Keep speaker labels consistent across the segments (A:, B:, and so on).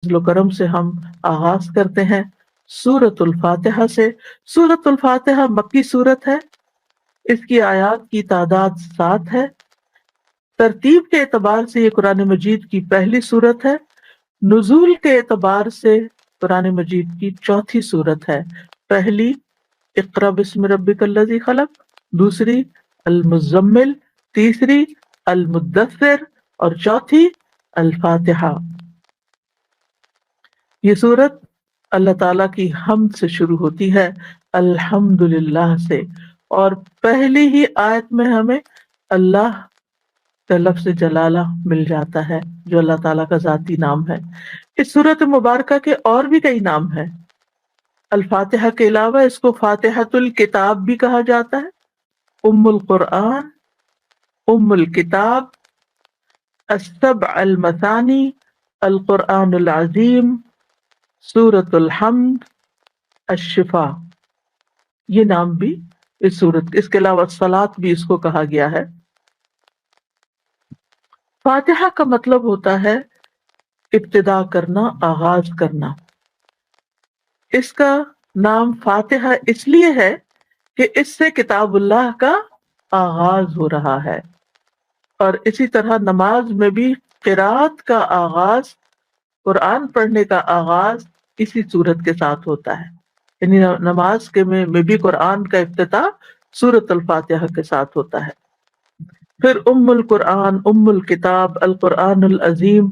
A: فضل و کرم سے ہم آغاز کرتے ہیں سورۃ الفاتحہ سے۔ سورۃ الفاتحہ مکی سورت ہے، اس کی آیات کی تعداد 7 ہے۔ ترتیب کے اعتبار سے یہ قرآن مجید کی پہلی سورت ہے، نزول کے اعتبار سے قرآن مجید کی چوتھی سورت ہے۔ پہلی اقرأ بسم ربک الذی خلق، دوسری المزمل، تیسری المدثر اور چوتھی الفاتحہ۔ یہ سورت اللہ تعالیٰ کی حمد سے شروع ہوتی ہے، الحمدللہ سے، اور پہلی ہی آیت میں ہمیں اللہ کا لفظ جلالہ مل جاتا ہے جو اللہ تعالیٰ کا ذاتی نام ہے۔ اس سورت مبارکہ کے اور بھی کئی نام ہیں۔ الفاتحہ کے علاوہ اس کو فاتحۃ الکتاب بھی کہا جاتا ہے، ام القرآن، ام الکتاب، السبع المثانی، القرآن العظیم، سورۃ الحمد، الشفا، یہ نام بھی اس سورت۔ اس کے علاوہ الصلاۃ بھی اس کو کہا گیا ہے۔ فاتحہ کا مطلب ہوتا ہے ابتدا کرنا، آغاز کرنا۔ اس کا نام فاتحہ اس لیے ہے کہ اس سے کتاب اللہ کا آغاز ہو رہا ہے، اور اسی طرح نماز میں بھی قرات کا آغاز، قرآن پڑھنے کا آغاز اسی سورت کے ساتھ ہوتا ہے، یعنی نماز کے میں بھی قرآن کا افتتاح سورۃ الفاتحہ کے ساتھ ہوتا ہے۔ پھر ام القرآن، ام الکتاب، القرآن العظیم،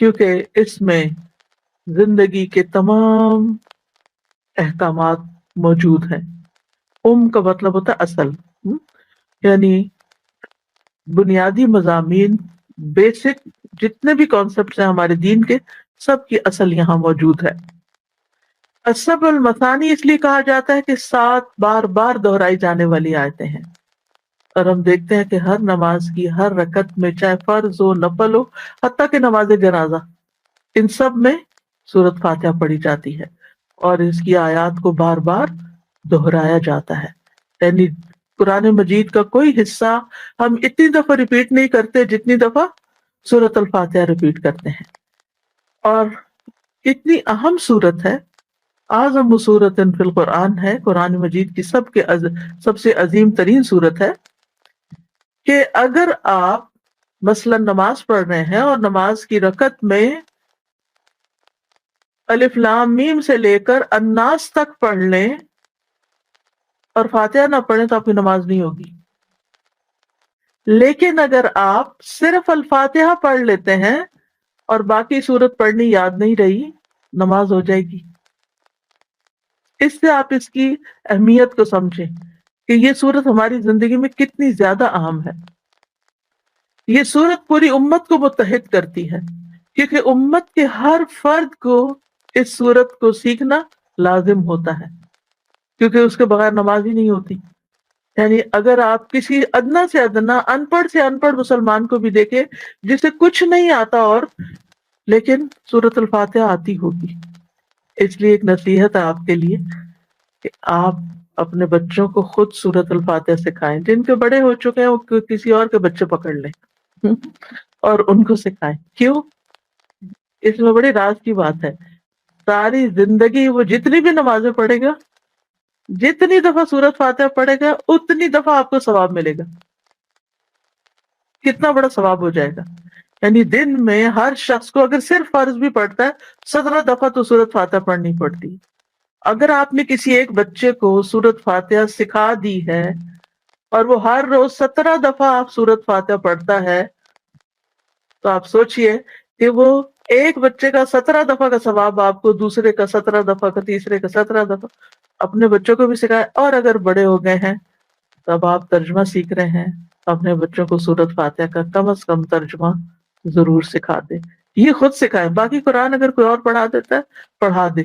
A: کیونکہ اس میں زندگی کے تمام احکامات موجود ہیں۔ ام کا مطلب ہوتا ہے اصل، یعنی بنیادی مضامین، بیسک جتنے بھی کانسیپٹس ہیں ہمارے دین کے، سب کی اصل یہاں موجود ہے۔ السبع المثانی اس لیے کہا جاتا ہے کہ 7 بار بار دہرائی جانے والی آیتیں ہیں، اور ہم دیکھتے ہیں کہ ہر نماز کی ہر رکعت میں، چاہے فرض ہو نفل ہو، حتیٰ کہ نماز جنازہ، ان سب میں سورۃ فاتحہ پڑھی جاتی ہے، اور اس کی آیات کو بار بار دہرایا جاتا ہے۔ یعنی قرآن مجید کا کوئی حصہ ہم اتنی دفعہ ریپیٹ نہیں کرتے جتنی دفعہ سورۃ الفاتحہ ریپیٹ کرتے ہیں۔ اور اتنی اہم سورت ہے، اعظم سورۃ فی القرآن ہے، قرآن مجید کی سب سے عظیم ترین سورت ہے، کہ اگر آپ مثلا نماز پڑھ رہے ہیں اور نماز کی رکعت میں الف لام میم سے لے کر الناس تک پڑھ لیں اور فاتحہ نہ پڑھیں تو آپ کی نماز نہیں ہوگی۔ لیکن اگر آپ صرف الفاتحہ پڑھ لیتے ہیں اور باقی سورت پڑھنی یاد نہیں رہی، نماز ہو جائے گی۔ اس سے آپ اس کی اہمیت کو سمجھیں کہ یہ سورت ہماری زندگی میں کتنی زیادہ اہم ہے۔ یہ سورت پوری امت کو متحد کرتی ہے، کیونکہ امت کے ہر فرد کو اس سورت کو سیکھنا لازم ہوتا ہے، کیونکہ اس کے بغیر نماز ہی نہیں ہوتی۔ یعنی اگر آپ کسی ادنا سے ادنا ان پڑھ سے ان پڑھ مسلمان کو بھی دیکھیں جسے کچھ نہیں آتا اور لیکن سورۃ الفاتحہ آتی ہوگی، اس لیے ایک نصیحت ہے آپ کے لیے کہ آپ اپنے بچوں کو خود سورۃ الفاتحہ سکھائیں۔ جن کے بڑے ہو چکے ہیں وہ کسی اور کے بچے پکڑ لیں اور ان کو سکھائیں۔ کیوں؟ اس میں بڑی راز کی بات ہے۔ ساری زندگی وہ جتنی بھی نمازیں پڑھے گا، جتنی دفعہ سورۃ فاتحہ پڑھے گا، اتنی دفعہ آپ کو ثواب ملے گا۔ کتنا بڑا ثواب ہو جائے گا! یعنی دن میں ہر شخص کو اگر صرف فرض بھی پڑھتا ہے 17 دفعہ تو سورۃ فاتحہ پڑھنی پڑتی۔ اگر آپ نے کسی ایک بچے کو سورۃ فاتحہ سکھا دی ہے اور وہ ہر روز 17 دفعہ آپ سورۃ فاتحہ پڑھتا ہے، تو آپ سوچئے کہ وہ ایک بچے کا 17 دفعہ کا ثواب آپ کو، دوسرے کا 17 دفعہ کا، تیسرے کا 17 دفعہ۔ اپنے بچوں کو بھی سکھائے، اور اگر بڑے ہو گئے ہیں تب آپ ترجمہ سیکھ رہے ہیں، اپنے بچوں کو سورۃ فاتحہ کا کم از کم ترجمہ ضرور سکھا دیں۔ یہ خود سکھائیں، باقی قرآن اگر کوئی اور پڑھا دیتا ہے پڑھا دیں۔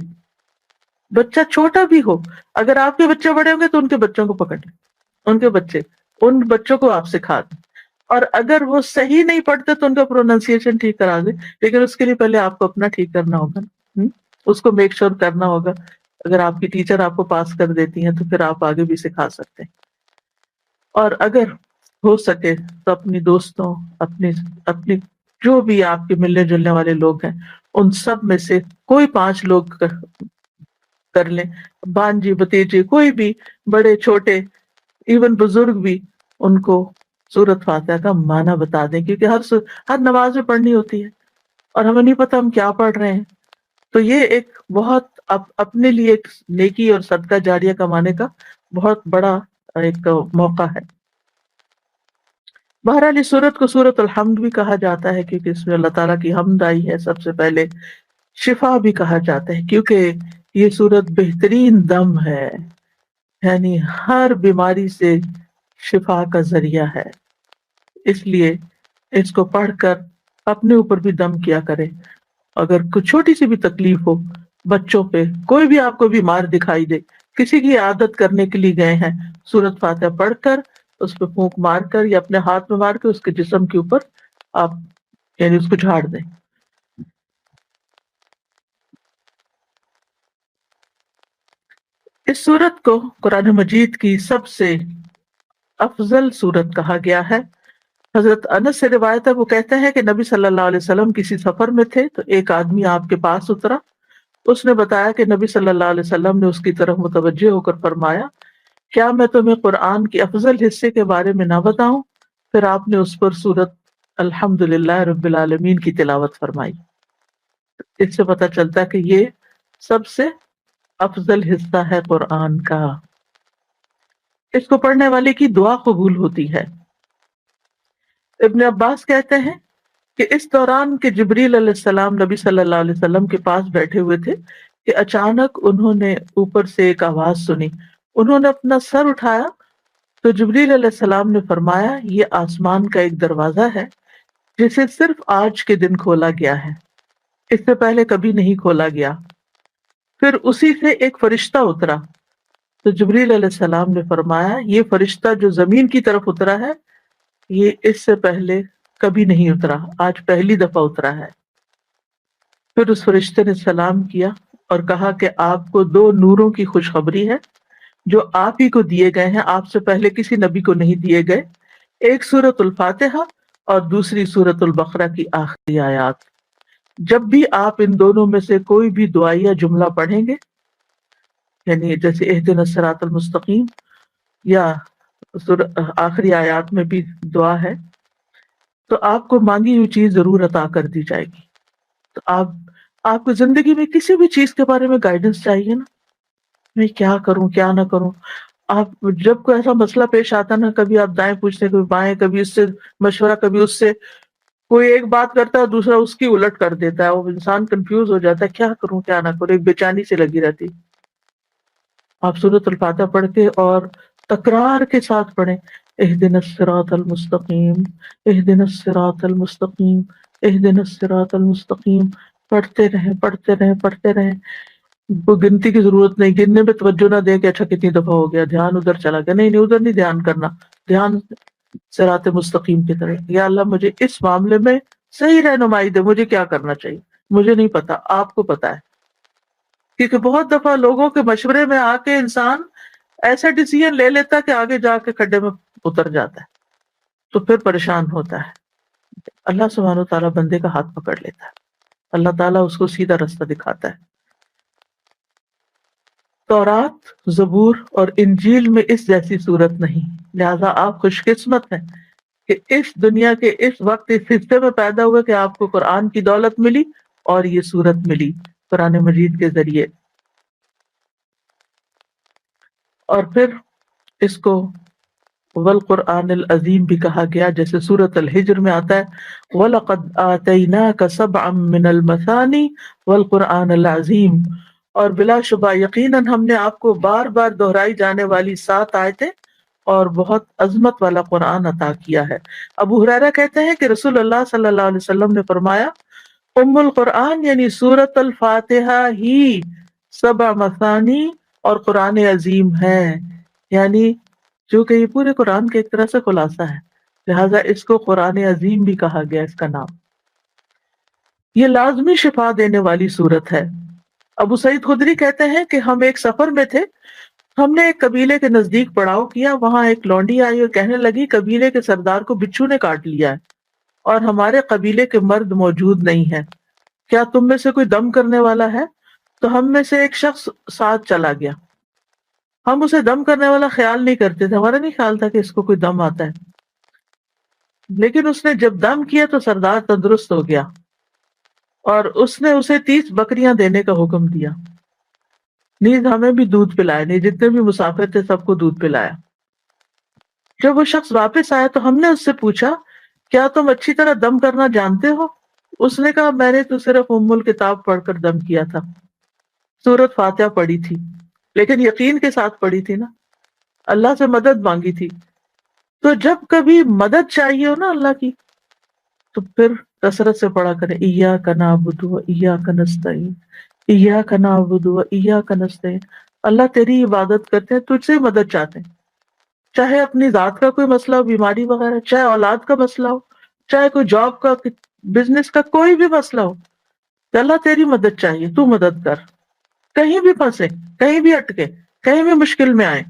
A: بچہ چھوٹا بھی ہو، اگر آپ کے بچے بڑے ہوں گے تو ان کے بچوں کو پکڑ لیں، ان بچوں کو آپ سکھا دیں، اور اگر وہ صحیح نہیں پڑھتے تو ان کا پروننسیشن ٹھیک کرا دیں، لیکن اس کے لیے پہلے آپ کو اپنا ٹھیک کرنا ہوگا، اس کو میک شور کرنا ہوگا۔ اگر آپ کی ٹیچر آپ کو پاس کر دیتی ہیں تو پھر آپ آگے بھی سکھا سکتے ہیں۔ اور اگر ہو سکے تو اپنی دوستوں، اپنی جو بھی آپ کے ملنے جلنے والے لوگ ہیں، ان سب میں سے کوئی 5 لوگ کر لیں، بانجی بتیجے کوئی بھی، بڑے چھوٹے، ایون بزرگ بھی، ان کو سورت فاتحہ کا معنی بتا دیں، کیونکہ ہر نماز میں پڑھنی ہوتی ہے اور ہمیں نہیں پتا ہم کیا پڑھ رہے ہیں. تو یہ ایک بہت اپنے لیے ایک نیکی اور صدقہ جاریہ کمانے کا بہت بڑا ایک موقع ہے. بہرحال اس سورت کو سورت الحمد بھی کہا جاتا ہے، کیونکہ اس میں اللہ تعالیٰ کی حمد آئی ہے سب سے پہلے. شفا بھی کہا جاتا ہے کیونکہ یہ سورت بہترین دم ہے، یعنی ہر بیماری سے شفا کا ذریعہ ہے. اس لیے اس کو پڑھ کر اپنے اوپر بھی دم کیا کرے. اگر کچھ چھوٹی سی بھی تکلیف ہو، بچوں پہ کوئی بھی آپ کو بیمار دکھائی دے، کسی کی عادت کرنے کے لیے گئے ہیں، سورت فاتحہ پڑھ کر اس پہ پھونک مار کر یا اپنے ہاتھ میں مار کے اس کے جسم کے اوپر آپ یعنی اس کو جھاڑ دیں. اس سورت کو قرآن مجید کی سب سے افضل سورت کہا گیا ہے. حضرت انس سے روایت ہے، وہ کہتے ہیں کہ نبی صلی اللہ علیہ وسلم کسی سفر میں تھے تو ایک آدمی آپ کے پاس اترا. اس نے بتایا کہ نبی صلی اللہ علیہ وسلم نے اس کی طرف متوجہ ہو کر فرمایا، کیا میں تمہیں قرآن کے افضل حصے کے بارے میں نہ بتاؤں؟ پھر آپ نے اس پر سورت الحمد للہ رب العالمین کی تلاوت فرمائی. اس سے پتہ چلتا ہے کہ یہ سب سے افضل حصہ ہے قرآن کا. اس کو پڑھنے والے کی دعا قبول ہوتی ہے. ابن عباس کہتے ہیں کہ اس دوران کہ جبریل علیہ السلام نبی صلی اللہ علیہ وسلم کے پاس بیٹھے ہوئے تھے کہ اچانک انہوں نے اوپر سے ایک آواز سنی. انہوں نے اپنا سر اٹھایا تو جبریل علیہ السلام نے فرمایا، یہ آسمان کا ایک دروازہ ہے جسے صرف آج کے دن کھولا گیا ہے، اس سے پہلے کبھی نہیں کھولا گیا. پھر اسی سے ایک فرشتہ اترا تو جبریل علیہ السلام نے فرمایا، یہ فرشتہ جو زمین کی طرف اترا ہے یہ اس سے پہلے کبھی نہیں اترا، آج پہلی دفعہ اترا ہے. پھر اس فرشتے نے سلام کیا اور کہا کہ آپ کو 2 نوروں کی خوشخبری ہے جو آپ ہی کو دیے گئے ہیں، آپ سے پہلے کسی نبی کو نہیں دیے گئے. ایک سورۃ الفاتحہ اور دوسری سورۃ البقرہ کی آخری آیات. جب بھی آپ ان دونوں میں سے کوئی بھی دعا یا جملہ پڑھیں گے، یعنی جیسے اہدنا الصراط المستقیم یا آخری آیات میں بھی دعا ہے، تو آپ کو مانگی ہوئی چیز ضرور عطا کر دی جائے گی. تو آپ کو زندگی میں کسی بھی چیز کے بارے میں گائیڈنس چاہیے نا، میں کیا کروں کیا نہ کروں. آپ جب کوئی ایسا مسئلہ پیش آتا نا، کبھی آپ دائیں پوچھتے کبھی بائیں، کبھی اس سے مشورہ کبھی اس سے، کوئی ایک بات کرتا ہے دوسرا اس کی الٹ کر دیتا ہے، وہ انسان کنفیوز ہو جاتا ہے کیا کروں کیا نہ کروں، ایک بے چینی سے لگی رہتی. آپ سورۃ الفاتحہ پڑھ کے اور تکرار کے ساتھ پڑھیں، اہدنا الصراط المستقیم، اہدنا الصراط المستقیم، اہدنا الصراط المستقیم. پڑھتے رہیں پڑھتے رہیں پڑھتے رہیں. کوئی گنتی کی ضرورت نہیں، گننے پہ توجہ نہ دیں کہ اچھا کتنی دفعہ ہو گیا، دھیان ادھر چلا گیا. نہیں ادھر نہیں دھیان کرنا، دھیان صراط مستقیم کی طرف. یا اللہ مجھے اس معاملے میں صحیح رہنمائی دے، مجھے کیا کرنا چاہیے، مجھے نہیں پتا، آپ کو پتا ہے. کیونکہ بہت دفعہ لوگوں کے مشورے میں آ کے انسان ایسا ڈیسیژن لے لیتا ہے کہ آگے جا کے کھڈے میں اتر جاتا ہے، تو پھر پریشان ہوتا ہے. اللہ سبحانہ و تعالیٰ بندے کا ہاتھ پکڑ لیتا ہے، اللہ تعالیٰ اس کو سیدھا رستہ دکھاتا ہے. تورات، زبور اور انجیل میں اس جیسی صورت نہیں، لہذا آپ خوش قسمت ہیں کہ اس دنیا کے اس وقت اس حصے میں پیدا ہوئے کہ آپ کو قرآن کی دولت ملی اور یہ صورت ملی قرآن مجید کے ذریعے. اور پھر اس کو والقرآن العظیم بھی کہا گیا، جیسے سورۃ الحجر میں آتا ہے وَلَقَدْ آتَيْنَاكَ سَبْعًا مِّنَ الْمَثَانِي وَالْقُرْآنَ الْعَظِيمِ، اور بلا شبہ یقیناً ہم نے آپ کو بار بار دہرائی جانے والی 7 آیتیں اور بہت عظمت والا قرآن عطا کیا ہے. ابو ہریرہ کہتے ہیں کہ رسول اللہ صلی اللہ علیہ وسلم نے فرمایا، ام القرآن یعنی سورۃ الفاتحہ ہی 7 مثانی اور قرآن عظیم ہے، یعنی جو کہ یہ پورے قرآن کے ایک طرح سے خلاصہ ہے، لہٰذا اس کو قرآن عظیم بھی کہا گیا اس کا نام. یہ لازمی شفا دینے والی صورت ہے. ابو سعید خدری کہتے ہیں کہ ہم ایک سفر میں تھے، ہم نے ایک قبیلے کے نزدیک پڑاؤ کیا، وہاں ایک لونڈی آئی اور کہنے لگی قبیلے کے سردار کو بچھو نے کاٹ لیا ہے اور ہمارے قبیلے کے مرد موجود نہیں ہیں. کیا تم میں سے کوئی دم کرنے والا ہے؟ تو ہم میں سے ایک شخص ساتھ چلا گیا. ہم اسے دم کرنے والا خیال نہیں کرتے تھے، ہمارا نہیں خیال تھا کہ اس کو کوئی دم آتا ہے، لیکن اس نے جب دم کیا تو سردار تندرست ہو گیا اور اس نے اسے 30 بکریاں دینے کا حکم دیا. نیز ہمیں بھی دودھ پلایا، نہیں جتنے بھی مسافر تھے سب کو دودھ پلایا. جب وہ شخص واپس آیا تو ہم نے اس سے پوچھا کیا تم اچھی طرح دم کرنا جانتے ہو؟ اس نے کہا میں نے تو صرف الکتاب پڑھ کر دم کیا تھا، سورت فاتحہ پڑھی تھی، لیکن یقین کے ساتھ پڑھی تھی نا، اللہ سے مدد مانگی تھی. تو جب کبھی مدد چاہیے ہو نا اللہ کی تو پھر کثرت سے پڑھا کرے ایاک نعبد و ایاک نستعین، ایاک نعبد و ایاک نستعین. اللہ تیری عبادت کرتے ہیں، تجھ سے مدد چاہتے ہیں، چاہے اپنی ذات کا کوئی مسئلہ ہو، بیماری وغیرہ، چاہے اولاد کا مسئلہ ہو، چاہے کوئی جاب کا، بزنس کا، کوئی بھی مسئلہ ہو کہ اللہ تیری مدد چاہیے، تو مدد کر. کہیں بھی پھنسے، کہیں بھی اٹکے، کہیں بھی مشکل میں آئے.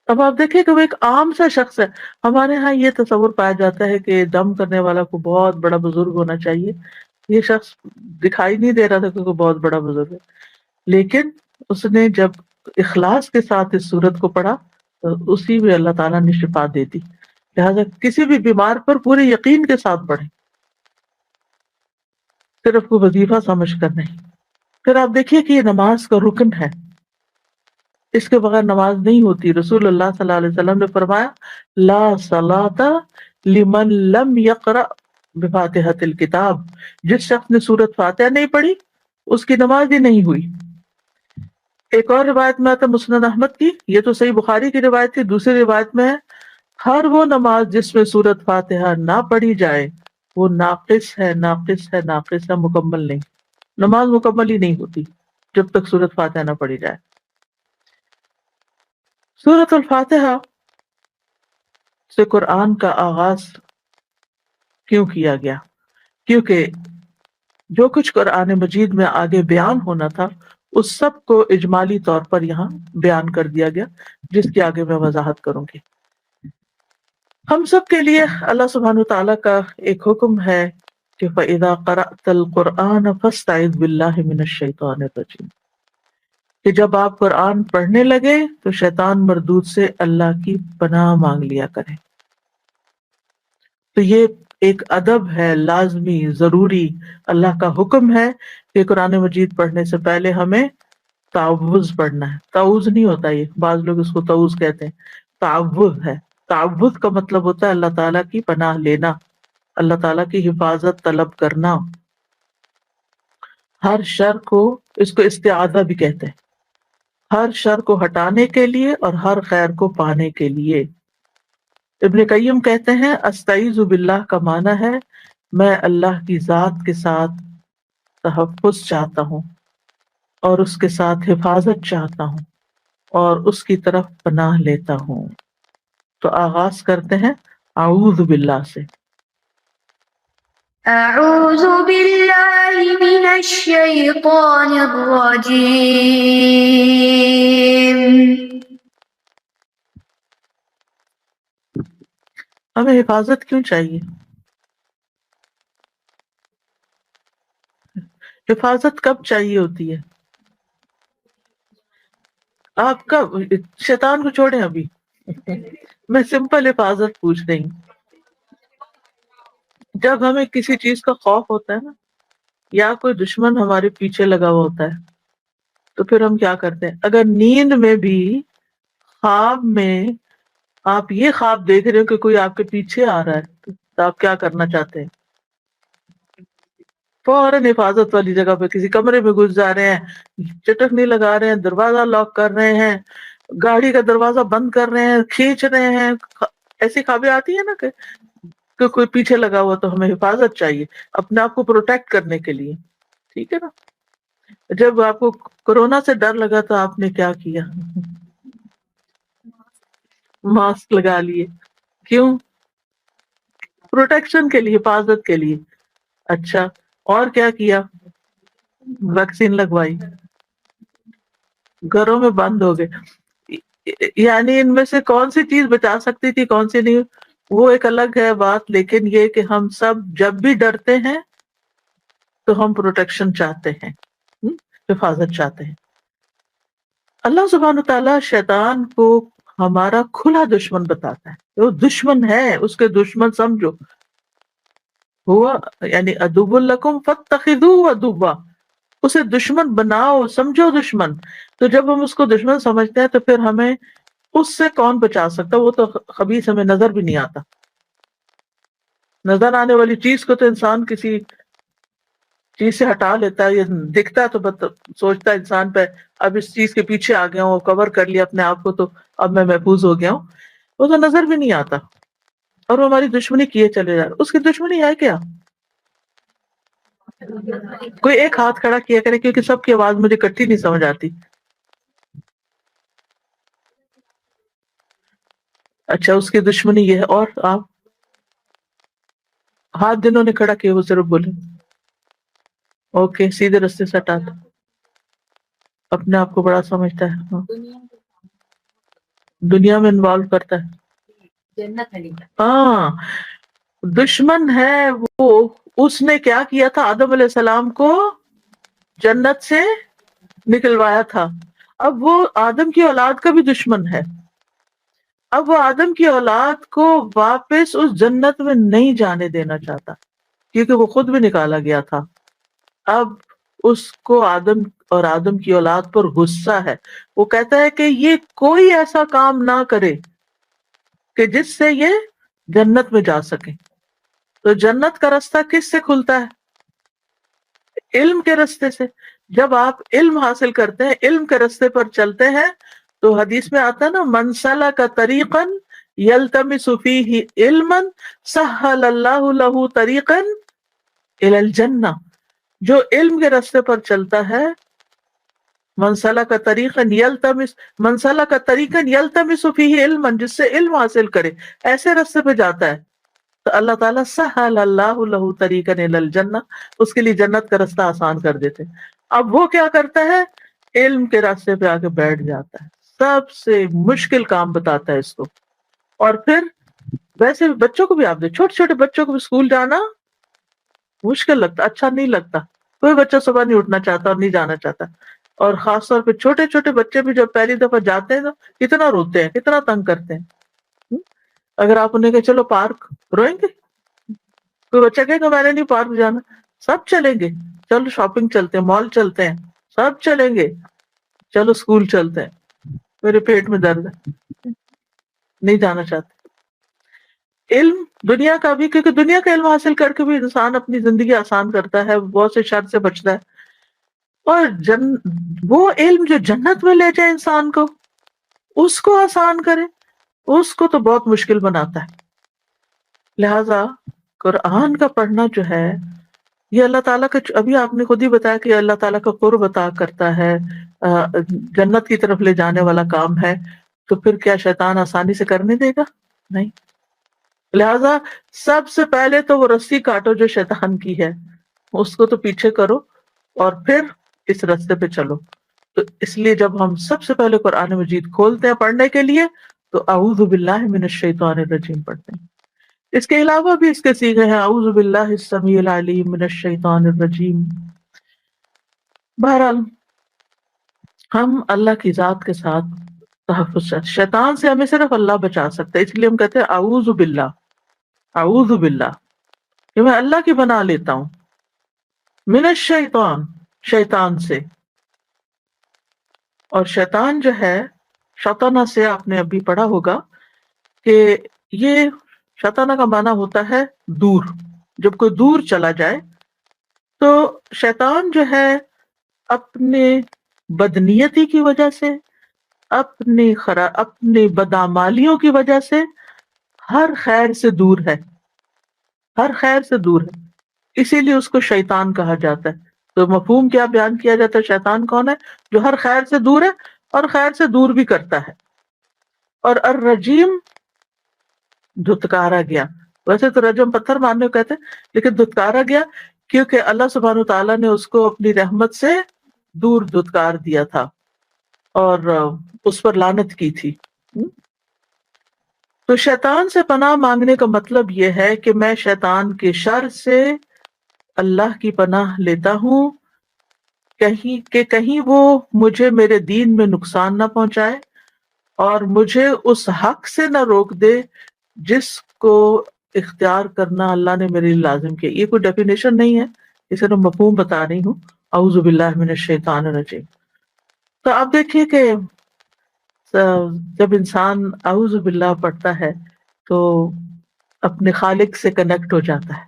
A: اب آپ دیکھیں کہ وہ ایک عام سا شخص ہے. ہمارے ہاں یہ تصور پایا جاتا ہے کہ دم کرنے والا کو بہت بڑا بزرگ ہونا چاہیے. یہ شخص دکھائی نہیں دے رہا تھا کہ وہ بہت بڑا بزرگ ہے، لیکن اس نے جب اخلاص کے ساتھ اس سورت کو پڑھا تو اسی میں اللہ تعالیٰ نے شفا دے دی. لہٰذا کسی بھی بیمار پر پورے یقین کے ساتھ پڑھیں، صرف کو وظیفہ سمجھ کر نہیں. پھر آپ دیکھیے کہ یہ نماز کا رکن ہے، اس کے بغیر نماز نہیں ہوتی. رسول اللہ صلی اللہ علیہ وسلم نے فرمایا لا صلاۃ لمن لم یقرأ بفاتحۃ الکتاب، جس شخص نے سورۃ فاتحہ نہیں پڑھی اس کی نماز ہی نہیں ہوئی. ایک اور روایت میں آتا مسند احمد کی، یہ تو صحیح بخاری کی روایت تھی، دوسری روایت میں ہے ہر وہ نماز جس میں سورۃ فاتحہ نہ پڑھی جائے وہ ناقص ہے، ناقص ہے، ناقص ہے، مکمل نہیں. نماز مکمل ہی نہیں ہوتی جب تک سورۃ فاتحہ نہ پڑھی جائے. سورۃ الفاتحہ سے قرآن کا آغاز کیوں کیا گیا؟ کیونکہ جو کچھ قرآن مجید میں آگے بیان ہونا تھا اس سب کو اجمالی طور پر یہاں بیان کر دیا گیا، جس کی آگے میں وضاحت کروں گی. ہم سب کے لیے اللہ سبحانہ تعالیٰ کا ایک حکم ہے کہ فَإِذَا قَرَأْتَ الْقُرْآنَ فَاسْتَعِذْ بِاللَّهِ مِنَ الشَّيْطَانِ الرَّجِيمِ، کہ جب آپ قرآن پڑھنے لگے تو شیطان مردود سے اللہ کی پناہ مانگ لیا کریں. تو یہ ایک ادب ہے، لازمی، ضروری، اللہ کا حکم ہے کہ قرآن مجید پڑھنے سے پہلے ہمیں تعوذ پڑھنا ہے. تعوذ نہیں ہوتا، یہ بعض لوگ اس کو تعوذ کہتے ہیں، تعوذ ہے. تعوذ کا مطلب ہوتا ہے اللہ تعالیٰ کی پناہ لینا، اللہ تعالیٰ کی حفاظت طلب کرنا. ہر شر کو، اس کو استعاذہ بھی کہتے ہیں، ہر شر کو ہٹانے کے لیے اور ہر خیر کو پانے کے لیے. ابن قیم کہتے ہیں استعیذ باللہ کا معنی ہے میں اللہ کی ذات کے ساتھ تحفظ چاہتا ہوں اور اس کے ساتھ حفاظت چاہتا ہوں اور اس کی طرف پناہ لیتا ہوں. تو آغاز کرتے ہیں اعوذ باللہ سے.
B: اعوذ باللہ من الشیطان الرجیم.
A: ہمیں حفاظت کیوں چاہیے؟ حفاظت کب چاہیے ہوتی ہے؟ آپ کا شیطان کو چھوڑیں ابھی میں سمپل حفاظت پوچھ رہی ہوں. جب ہمیں کسی چیز کا خوف ہوتا ہے نا، یا کوئی دشمن ہمارے پیچھے لگا ہوا ہوتا ہے تو پھر ہم کیا کرتے ہیں؟ اگر نیند میں بھی، خواب میں آپ یہ خواب دیکھ رہے ہو کہ کوئی آپ کے پیچھے آ رہا ہے تو آپ کیا کرنا چاہتے ہیں؟ فوراً حفاظت والی جگہ پہ کسی کمرے میں گھس جا رہے ہیں، چٹک نہیں لگا رہے ہیں، دروازہ لاک کر رہے ہیں، گاڑی کا دروازہ بند کر رہے ہیں، کھینچ رہے ہیں. ایسی خوابیں آتی ہیں نا کہ کوئی پیچھے لگا ہوا تو ہمیں حفاظت چاہیے اپنے آپ کو پروٹیکٹ کرنے کے لیے. ٹھیک ہے نا؟ جب آپ کو کورونا سے ڈر لگا تو آپ نے کیا کیا؟ ماسک لگا لیے. کیوں؟ پروٹیکشن کے لیے، حفاظت کے لیے. اچھا، اور کیا کیا؟ ویکسین لگوائی، گھروں میں بند ہو گئے. یعنی ان میں سے کون سی چیز بچا سکتی تھی کون سی نہیں وہ ایک الگ ہے بات، لیکن یہ کہ ہم سب جب بھی ڈرتے ہیں تو ہم پروٹیکشن چاہتے ہیں، حفاظت چاہتے ہیں۔ اللہ سبحانہ تعالیٰ شیطان کو ہمارا کھلا دشمن بتاتا ہے، وہ دشمن ہے، اس کے دشمن سمجھو، ہوا یعنی عدو لکم فاتخذوہ عدوا، اسے دشمن بناؤ، سمجھو دشمن۔ تو جب ہم اس کو دشمن سمجھتے ہیں تو پھر ہمیں اس سے کون بچا سکتا؟ وہ تو خبیث ہمیں نظر بھی نہیں آتا۔ نظر آنے والی چیز کو تو انسان کسی چیز سے ہٹا لیتا ہے، یہ دکھتا ہے تو سوچتا ہے انسان پہ اب اس چیز کے پیچھے آ گیا ہوں، کور کر لیا اپنے آپ کو تو اب میں محفوظ ہو گیا ہوں، وہ تو نظر بھی نہیں آتا، اور وہ ہماری دشمنی کیے چلے جا رہے۔ اس کی دشمنی ہے کیا؟ کوئی ایک ہاتھ کھڑا کیا کرے، کیونکہ سب کی آواز مجھے اکٹھی نہیں سمجھ آتی۔ اچھا، اس کی دشمنی یہ ہے، اور آپ ہاتھ جنہوں نے کھڑا کیا وہ صرف بولے اوکے، سیدھے رستے سے ہٹا دو، اپنے آپ کو بڑا سمجھتا ہے، ہاں، دنیا میں انوالو کرتا ہے، ہاں، دشمن ہے وہ۔ اس نے کیا کیا تھا؟ آدم علیہ السلام کو جنت سے نکلوایا تھا، اب وہ آدم کی اولاد کا بھی دشمن ہے۔ اب وہ آدم کی اولاد کو واپس اس جنت میں نہیں جانے دینا چاہتا، کیونکہ وہ خود بھی نکالا گیا تھا۔ اب اس کو آدم اور آدم کی اولاد پر غصہ ہے، وہ کہتا ہے کہ یہ کوئی ایسا کام نہ کرے کہ جس سے یہ جنت میں جا سکے۔ تو جنت کا رستہ کس سے کھلتا ہے؟ علم کے رستے سے۔ جب آپ علم حاصل کرتے ہیں، علم کے رستے پر چلتے ہیں، تو حدیث میں آتا ہے نا، من سلک طریقا یلتمس فیہ علما سہل اللہ لہ طریقا الی الجنہ، جو علم کے رستے پر چلتا ہے، من سلک طریقا یلتمس فیہ علما، جس سے علم حاصل کرے، ایسے رستے پہ جاتا ہے، تو اللہ تعالیٰ سہل اللہ لہ طریقا الی الجنہ، اس کے لیے جنت کا رستہ آسان کر دیتے۔ اب وہ کیا کرتا ہے؟ علم کے راستے پہ آ کے بیٹھ جاتا ہے، سب سے مشکل کام بتاتا ہے اس کو۔ اور پھر ویسے بھی بچوں کو بھی آپ دے، چھوٹے چھوٹے بچوں کو بھی اسکول جانا مشکل لگتا، اچھا نہیں لگتا، کوئی بچہ صبح نہیں اٹھنا چاہتا اور نہیں جانا چاہتا، اور خاص طور پہ چھوٹے چھوٹے بچے بھی جب پہلی دفعہ جاتے ہیں تو کتنا روتے ہیں، کتنا تنگ کرتے ہیں۔ اگر آپ انہیں کہ چلو پارک، روئیں گے؟ کوئی بچہ کہے گا میں نے نہیں پارک جانا؟ سب چلیں گے، چلو شاپنگ چلتے ہیں، مال چلتے ہیں، سب چلیں گے، چلو اسکول چلتے ہیں، میرے پیٹ میں درد ہے، نہیں جانا چاہتے۔ علم دنیا کا بھی، کیونکہ دنیا کا علم حاصل کر کے بھی انسان اپنی زندگی آسان کرتا ہے، بہت سے شر سے بچتا ہے، اور وہ علم جو جنت میں لے جائے انسان کو، اس کو آسان کرے، اس کو تو بہت مشکل بناتا ہے۔ لہذا قرآن کا پڑھنا جو ہے، یہ اللہ تعالیٰ کا، ابھی آپ نے خود ہی بتایا کہ اللہ تعالیٰ کا قرب عطا کرتا ہے، جنت کی طرف لے جانے والا کام ہے، تو پھر کیا شیطان آسانی سے کرنے دے گا؟ نہیں۔ لہذا سب سے پہلے تو وہ رسی کاٹو جو شیطان کی ہے، اس کو تو پیچھے کرو، اور پھر اس رستے پہ چلو۔ تو اس لیے جب ہم سب سے پہلے قرآن مجید کھولتے ہیں پڑھنے کے لیے، تو اعوذ باللہ من الشیطان الرجیم پڑھتے ہیں۔ اس کے علاوہ بھی اس کے صیغے ہیں، اعوذ باللہ السمیع العلیم من الشیطان الرجیم۔ بہرحال ہم اللہ کی ذات کے ساتھ تحفظ چاہتے، شیطان سے ہمیں صرف اللہ بچا سکتا ہے، اس لیے ہم کہتے ہیں اعوذ باللہ، اعوذ باللہ، کہ میں اللہ کی پناہ لیتا ہوں، من الشیطان، شیطان سے۔ اور شیطان جو ہے، شیطانہ سے آپ نے ابھی پڑھا ہوگا کہ یہ شیطانہ کا معنی ہوتا ہے دور، جب کوئی دور چلا جائے تو شیطان جو ہے اپنے بدنیتی کی وجہ سے، اپنی بدعمالیوں کی وجہ سے ہر خیر سے دور ہے، ہر خیر سے دور ہے، اسی لیے اس کو شیطان کہا جاتا ہے۔ تو مفہوم کیا بیان کیا جاتا ہے؟ شیطان کون ہے؟ جو ہر خیر سے دور ہے اور خیر سے دور بھی کرتا ہے۔ اور الرجیم، دھتکارا گیا، ویسے تو رجم پتھر مارنے کو کہتے ہیں، لیکن دھتکارا گیا کیونکہ اللہ سبحانہ تعالیٰ نے اس کو اپنی رحمت سے دور دھتکار دیا تھا اور اس پر لعنت کی تھی۔ تو شیطان سے پناہ مانگنے کا مطلب یہ ہے کہ میں شیطان کے شر سے اللہ کی پناہ لیتا ہوں کہیں وہ مجھے میرے دین میں نقصان نہ پہنچائے اور مجھے اس حق سے نہ روک دے جس کو اختیار کرنا اللہ نے میرے لیے لازم کیا. یہ کوئی ڈیفینیشن نہیں ہے، اسے میں مفہوم بتا رہی ہوں. اعوذ باللہ من الشیطان الرجیم. تو آپ دیکھیے کہ جب انسان اعوذ باللہ پڑھتا ہے تو اپنے خالق سے کنیکٹ ہو جاتا ہے،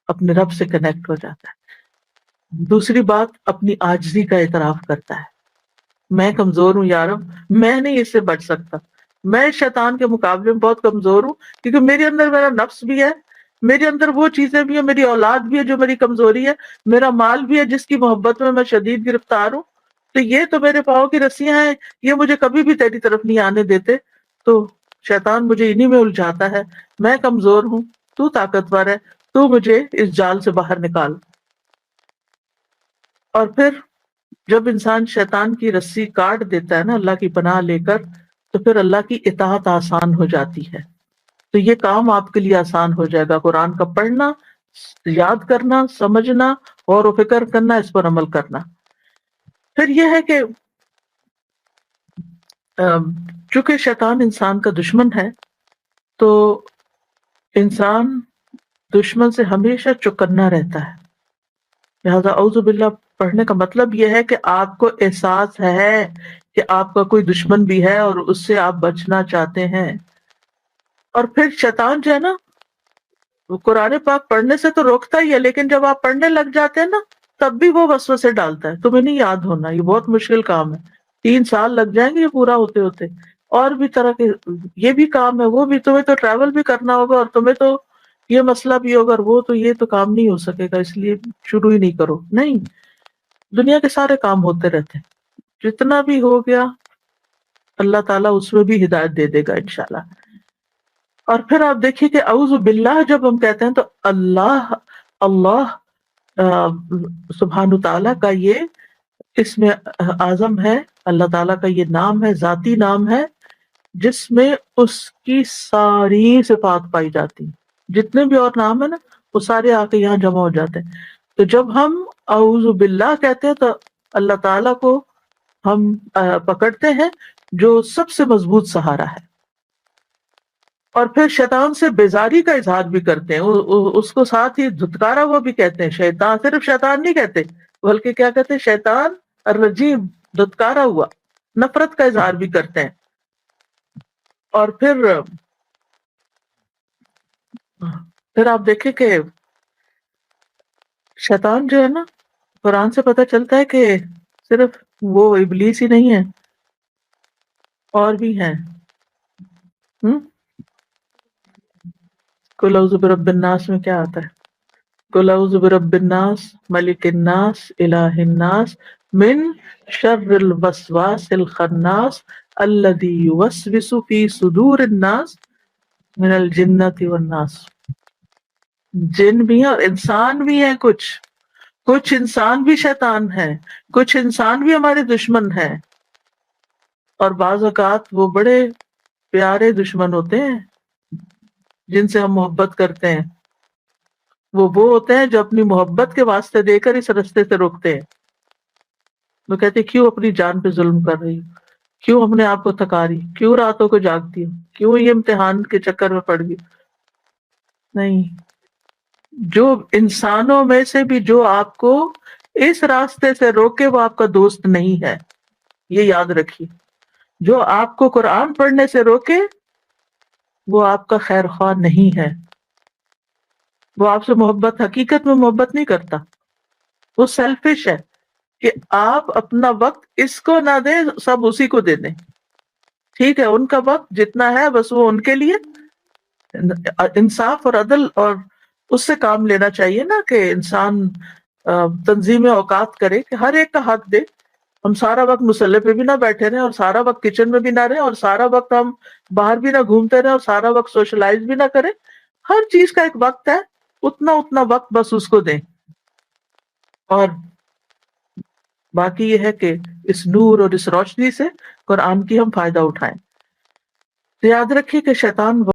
A: اپنے رب سے کنیکٹ ہو جاتا ہے. دوسری بات، اپنی عاجزی کا اعتراف کرتا ہے. میں کمزور ہوں یا رب، میں نہیں اس سے بچ سکتا، میں شیطان کے مقابلے میں بہت کمزور ہوں، کیونکہ میرے اندر میرا نفس بھی ہے، میرے اندر وہ چیزیں بھی ہیں، میری اولاد بھی ہے جو میری کمزوری ہے، میرا مال بھی ہے جس کی محبت میں شدید گرفتار ہوں. تو یہ تو میرے پاؤں کی رسیاں ہیں، یہ مجھے کبھی بھی تیری طرف نہیں آنے دیتے. تو شیطان مجھے انہی میں الجھاتا ہے. میں کمزور ہوں، تو طاقتور ہے، تو مجھے اس جال سے باہر نکال. اور پھر جب انسان شیطان کی رسی کاٹ دیتا ہے نا اللہ کی پناہ لے کر، تو پھر اللہ کی اطاعت آسان ہو جاتی ہے. تو یہ کام آپ کے لیے آسان ہو جائے گا، قرآن کا پڑھنا، یاد کرنا، سمجھنا، غور و فکر کرنا، اس پر عمل کرنا. پھر یہ ہے کہ چونکہ شیطان انسان کا دشمن ہے تو انسان دشمن سے ہمیشہ چوکنا رہتا ہے. لہذا اعوذ باللہ پڑھنے کا مطلب یہ ہے کہ آپ کو احساس ہے کہ آپ کا کوئی دشمن بھی ہے اور اس سے آپ بچنا چاہتے ہیں. اور پھر شیطان جو ہے نا، وہ قرآن پاک پڑھنے سے تو روکتا ہی ہے، لیکن جب آپ پڑھنے لگ جاتے ہیں نا تب بھی وہ وسوسے ڈالتا ہے. تمہیں نہیں یاد ہونا، یہ بہت مشکل کام ہے، 3 سال لگ جائیں گے یہ پورا ہوتے ہوتے. اور بھی طرح کے یہ بھی کام ہے، وہ بھی، تمہیں تو ٹریول بھی کرنا ہوگا، اور تمہیں تو یہ مسئلہ بھی ہوگا، اور وہ تو یہ تو کام نہیں ہو سکے گا، اس لیے شروع ہی نہیں کرو. نہیں، دنیا کے سارے کام ہوتے رہتے ہیں، جتنا بھی ہو گیا اللہ تعالیٰ اس میں بھی ہدایت دے دے گا انشاءاللہ. اور پھر آپ دیکھیے کہ اعوذ باللہ جب ہم کہتے ہیں تو اللہ اللہ سبحانہ تعالیٰ کا یہ اسم اعظم ہے، اللہ تعالیٰ کا یہ نام ہے، ذاتی نام ہے جس میں اس کی ساری صفات پائی جاتی ہیں. جتنے بھی اور نام ہیں نا وہ سارے آ کے یہاں جمع ہو جاتے ہیں. تو جب ہم اعوذ باللہ کہتے ہیں تو اللہ تعالیٰ کو ہم پکڑتے ہیں جو سب سے مضبوط سہارا ہے. اور پھر شیطان سے بیزاری کا اظہار بھی کرتے ہیں، اس کو ساتھ ہی دھتکارا ہوا بھی کہتے ہیں. شیطان، صرف شیطان نہیں کہتے بلکہ کیا کہتے ہیں، شیطان الرجیم، دھتکارا ہوا، نفرت کا اظہار بھی کرتے ہیں. اور پھر آپ دیکھیں کہ شیطان جو ہے نا، قرآن سے پتہ چلتا ہے کہ صرف وہ ابلیس ہی نہیں ہے، اور بھی ہیں. قل اعوذ برب الناس میں کیا آتا ہے؟ قل اعوذ برب الناس ملک الناس الہ الناس من شر الوسواس الخناس الذی یوسوس فی صدور الناس من الجنۃ والناس. جن بھی ہیں اور انسان بھی ہیں، کچھ انسان بھی شیطان ہیں، کچھ انسان بھی ہمارے دشمن ہیں. اور بعض اوقات وہ بڑے پیارے دشمن ہوتے ہیں جن سے ہم محبت کرتے ہیں، وہ ہوتے ہیں جو اپنی محبت کے واسطے دے کر اس رستے سے روکتے ہیں. وہ کہتے ہیں کیوں اپنی جان پہ ظلم کر رہی ہوں، کیوں اپنے آپ کو تھکا رہی، کیوں راتوں کو جاگتی ہوں، کیوں یہ امتحان کے چکر میں پڑ گئی. نہیں، جو انسانوں میں سے بھی جو آپ کو اس راستے سے روکے وہ آپ کا دوست نہیں ہے، یہ یاد رکھیے. جو آپ کو قرآن پڑھنے سے روکے وہ آپ کا خیر خواہ نہیں ہے، وہ آپ سے محبت، حقیقت میں محبت نہیں کرتا، وہ سیلفش ہے کہ آپ اپنا وقت اس کو نہ دیں، سب اسی کو دے دیں. ٹھیک ہے، ان کا وقت جتنا ہے بس وہ ان کے لیے. انصاف اور عدل اور اس سے کام لینا چاہیے نا کہ انسان تنظیم اوقات کرے کہ ہر ایک کا حق دے. ہم سارا وقت مصلی پہ بھی نہ بیٹھے رہیں، اور سارا وقت کچن میں بھی نہ رہیں، اور سارا وقت ہم باہر بھی نہ گھومتے رہیں، اور سارا وقت سوشلائز بھی نہ کریں. ہر چیز کا ایک وقت ہے، اتنا وقت بس اس کو دیں. اور باقی یہ ہے کہ اس نور اور اس روشنی سے قرآن کی ہم فائدہ اٹھائیں. تو یاد رکھیے کہ شیطان